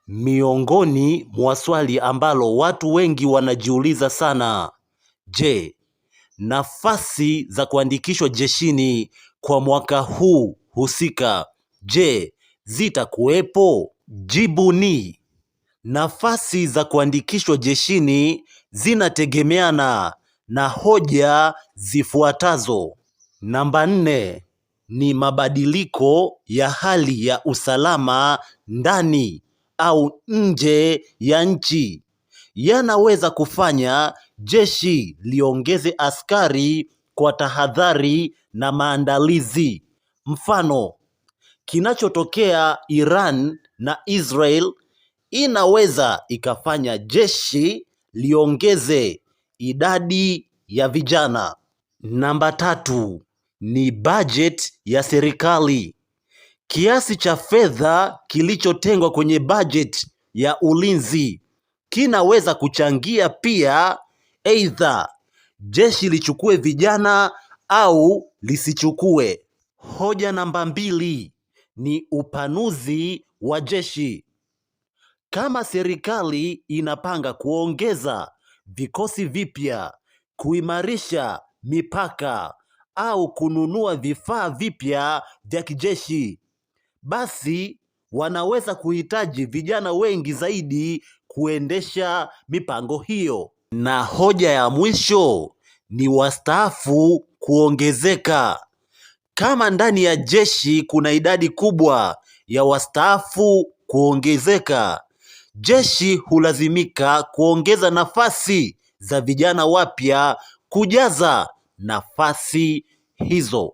Miongoni mwa swali ambalo watu wengi wanajiuliza sana, je, nafasi za kuandikishwa jeshini kwa mwaka huu husika, je, zitakuwepo? Jibu ni nafasi za kuandikishwa jeshini zinategemeana na hoja zifuatazo. Namba 4 ni mabadiliko ya hali ya usalama ndani au nje ya nchi. Yanaweza kufanya jeshi liongeze askari kwa tahadhari na maandalizi. Mfano, kinachotokea Iran na Israel inaweza ikafanya jeshi liongeze idadi ya vijana. Namba 3 ni budget ya serikali. Kiasi cha fedha kilichotengwa kwenye budget ya ulinzi kinaweza kuchangia pia, aidha jeshi lichukue vijana au lisichukue. Hoja namba 2 ni upanuzi wa jeshi. Kama serikali inapanga kuongeza vikosi vipya, kuimarisha mipaka au kununua vifaa vipya vya kijeshi, basi wanaweza kuhitaji vijana wengi zaidi kuendesha mipango hiyo. Na hoja ya mwisho ni wastaafu kuongezeka. Kama ndani ya jeshi kuna idadi kubwa ya wastaafu kuongezeka, jeshi hulazimika kuongeza nafasi za vijana wapya kujaza nafasi hizo.